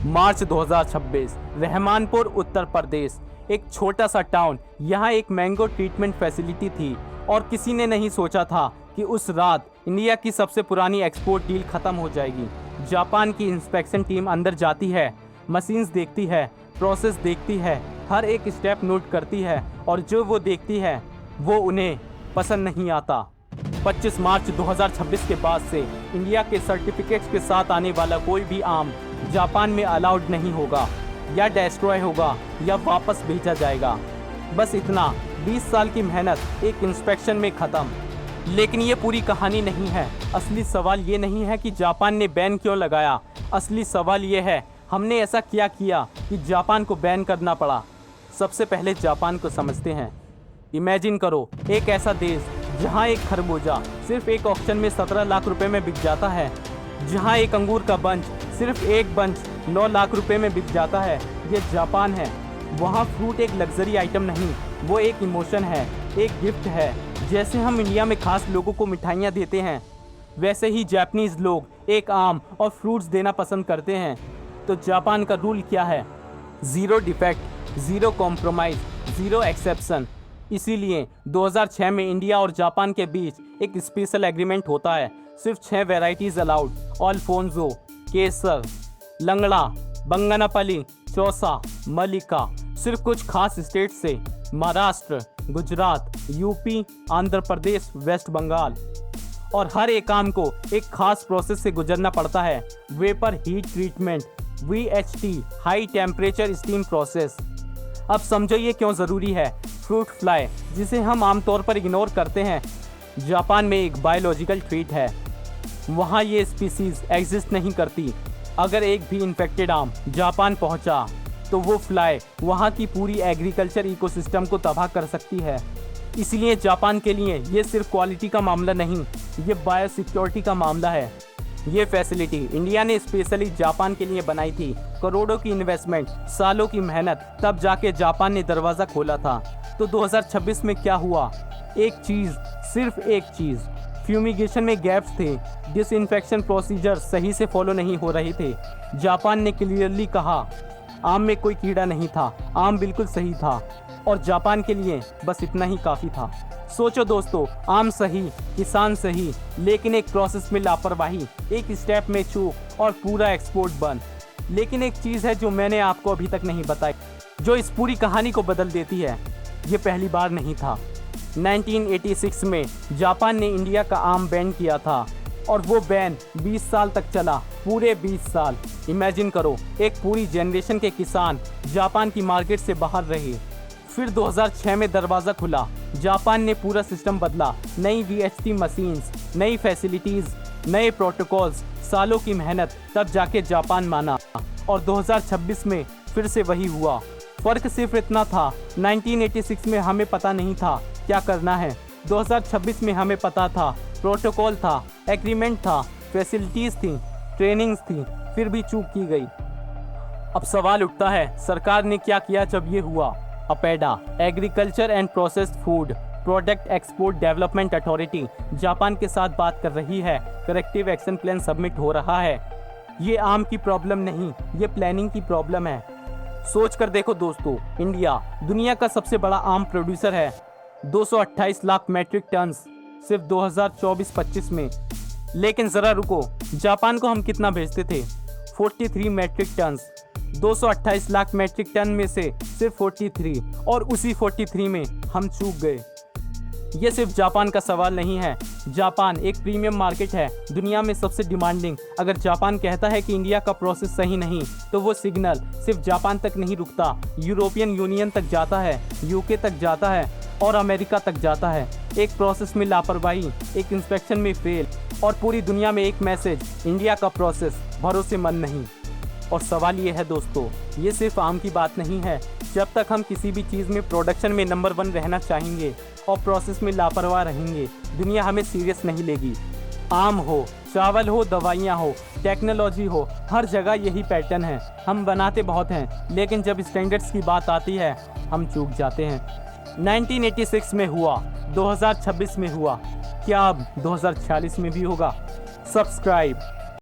मार्च 2026, रहमानपुर उत्तर प्रदेश। एक छोटा सा टाउन। यहाँ एक मैंगो ट्रीटमेंट फैसिलिटी थी और किसी ने नहीं सोचा था कि उस रात इंडिया की सबसे पुरानी एक्सपोर्ट डील खत्म हो जाएगी। जापान की इंस्पेक्शन टीम अंदर जाती है, मशीन्स देखती है, प्रोसेस देखती है, हर एक स्टेप नोट करती है और जो वो देखती है वो उन्हें पसंद नहीं आता। 25 मार्च 2026 के बाद से इंडिया के सर्टिफिकेट्स के साथ आने वाला कोई भी आम जापान में अलाउड नहीं होगा, या डिस्ट्रॉय होगा या वापस भेजा जाएगा। बस इतना, 20 साल की मेहनत एक इंस्पेक्शन में ख़त्म। लेकिन ये पूरी कहानी नहीं है। असली सवाल ये नहीं है कि जापान ने बैन क्यों लगाया। असली सवाल ये है, हमने ऐसा क्या किया कि जापान को बैन करना पड़ा। सबसे पहले जापान को समझते हैं। इमेजिन करो, एक ऐसा देश जहाँ एक खरबूजा सिर्फ एक ऑक्शन में 17 लाख रुपए में बिक जाता है, जहाँ एक अंगूर का बंच सिर्फ एक बंच 9 लाख रुपए में बिक जाता है। ये जापान है। वहाँ फ्रूट एक लग्जरी आइटम नहीं, वो एक इमोशन है, एक गिफ्ट है। जैसे हम इंडिया में खास लोगों को मिठाइयाँ देते हैं, वैसे ही जापानीज लोग एक आम और फ्रूट्स देना पसंद करते हैं। तो जापान का रूल क्या है? 0 डिफेक्ट, 0 कॉम्प्रोमाइज़, 0 एक्सेप्शन। इसीलिए 2006 में इंडिया और जापान के बीच एक स्पेशल एग्रीमेंट होता है। सिर्फ 6 वेराइटीज़ अलाउड: अल्फोंसो, केसर, लंगड़ा, बंगनापली, चौसा, मलिका। सिर्फ कुछ खास स्टेट से: महाराष्ट्र, गुजरात, यूपी, आंध्र प्रदेश, वेस्ट बंगाल। और हर एक आम को एक खास प्रोसेस से गुजरना पड़ता है। Vapour heat treatment, VHT, high temperature steam process. अब समझो ये क्यों ज़रूरी है। फ्रूट फ्लाई, जिसे हम आमतौर पर इग्नोर करते हैं, जापान में एक बायोलॉजिकल ट्रीट है। वहाँ ये स्पीसीज एग्जिस्ट नहीं करती। अगर एक भी इन्फेक्टेड आम जापान पहुँचा तो वो फ्लाई वहाँ की पूरी एग्रीकल्चर इकोसिस्टम को तबाह कर सकती है। इसलिए जापान के लिए ये सिर्फ क्वालिटी का मामला नहीं, ये बायोसिक्योरिटी का मामला है। ये फैसिलिटी इंडिया ने स्पेशली जापान के लिए बनाई थी। करोड़ों की इन्वेस्टमेंट, सालों की मेहनत, तब जाके जापान ने दरवाज़ा खोला था। तो 2026 में क्या हुआ? एक चीज़, सिर्फ एक चीज़। फ्यूमिगेशन में गैप्स थे, डिसइंफेक्शन प्रोसीजर सही से फॉलो नहीं हो रहे थे। जापान ने क्लियरली कहा आम में कोई कीड़ा नहीं था, आम बिल्कुल सही था। और जापान के लिए बस इतना ही काफ़ी था। सोचो दोस्तों, आम सही, किसान सही, लेकिन एक प्रोसेस में लापरवाही, एक स्टेप में चूक और पूरा एक्सपोर्ट बंद। लेकिन एक चीज़ है जो मैंने आपको अभी तक नहीं बताई, जो इस पूरी कहानी को बदल देती है। ये पहली बार नहीं था। 1986 में जापान ने इंडिया का आम बैन किया था और वो बैन 20 साल तक चला, पूरे 20 साल। इमेजिन करो, एक पूरी जनरेशन के किसान जापान की मार्केट से बाहर रहे। फिर 2006 में दरवाज़ा खुला, जापान ने पूरा सिस्टम बदला। नई VHT मशीन्स, नई फैसिलिटीज़, नए प्रोटोकॉल्स, सालों की मेहनत, तब जाके जापान माना। और 2026 में फिर से वही हुआ। फ़र्क सिर्फ इतना था, 1986 में हमें पता नहीं था क्या करना है, 2026 में हमें पता था। प्रोटोकॉल था, एग्रीमेंट था, फैसिलिटीज़ थी, ट्रेनिंग्स थी, फिर भी चूक की गई। अब सवाल उठता है, सरकार ने क्या किया जब ये हुआ? APEDA, agriculture and processed food product export development authority, Japan के साथ बात कर रही है। करेक्टिव एक्शन प्लान सबमिट हो रहा है। ये आम की प्रॉब्लम नहीं, ये प्लानिंग की प्रॉब्लम है। सोच कर देखो दोस्तों, इंडिया दुनिया का सबसे बड़ा आम प्रोड्यूसर है। 228 लाख मैट्रिक टन्स सिर्फ 2024-25 में। लेकिन ज़रा रुको, जापान को हम कितना भेजते थे? 43 metric tons. 228 lakh metric ton में से सिर्फ 43, और उसी 43 में हम चूक गए। ये सिर्फ जापान का सवाल नहीं है। जापान एक प्रीमियम मार्केट है, दुनिया में सबसे डिमांडिंग। अगर जापान कहता है कि इंडिया का प्रोसेस सही नहीं, तो वो सिग्नल सिर्फ जापान तक नहीं रुकता, यूरोपियन यूनियन तक जाता है, यूके तक जाता है और अमेरिका तक जाता है। एक प्रोसेस में लापरवाही, एक इंस्पेक्शन में फेल, और पूरी दुनिया में एक मैसेज, इंडिया का प्रोसेस भरोसेमंद नहीं। और सवाल ये है दोस्तों, ये सिर्फ आम की बात नहीं है। जब तक हम किसी भी चीज़ में प्रोडक्शन में नंबर 1 रहना चाहेंगे और प्रोसेस में लापरवाह रहेंगे, दुनिया हमें सीरियस नहीं लेगी। आम हो, चावल हो, दवाइयाँ हो, टेक्नोलॉजी हो, हर जगह यही पैटर्न है। हम बनाते बहुत हैं, लेकिन जब स्टैंडर्ड्स की बात आती है हम चूक जाते हैं। 1986 में हुआ, 2026 में हुआ, क्या अब 2046 में भी होगा? सब्सक्राइब।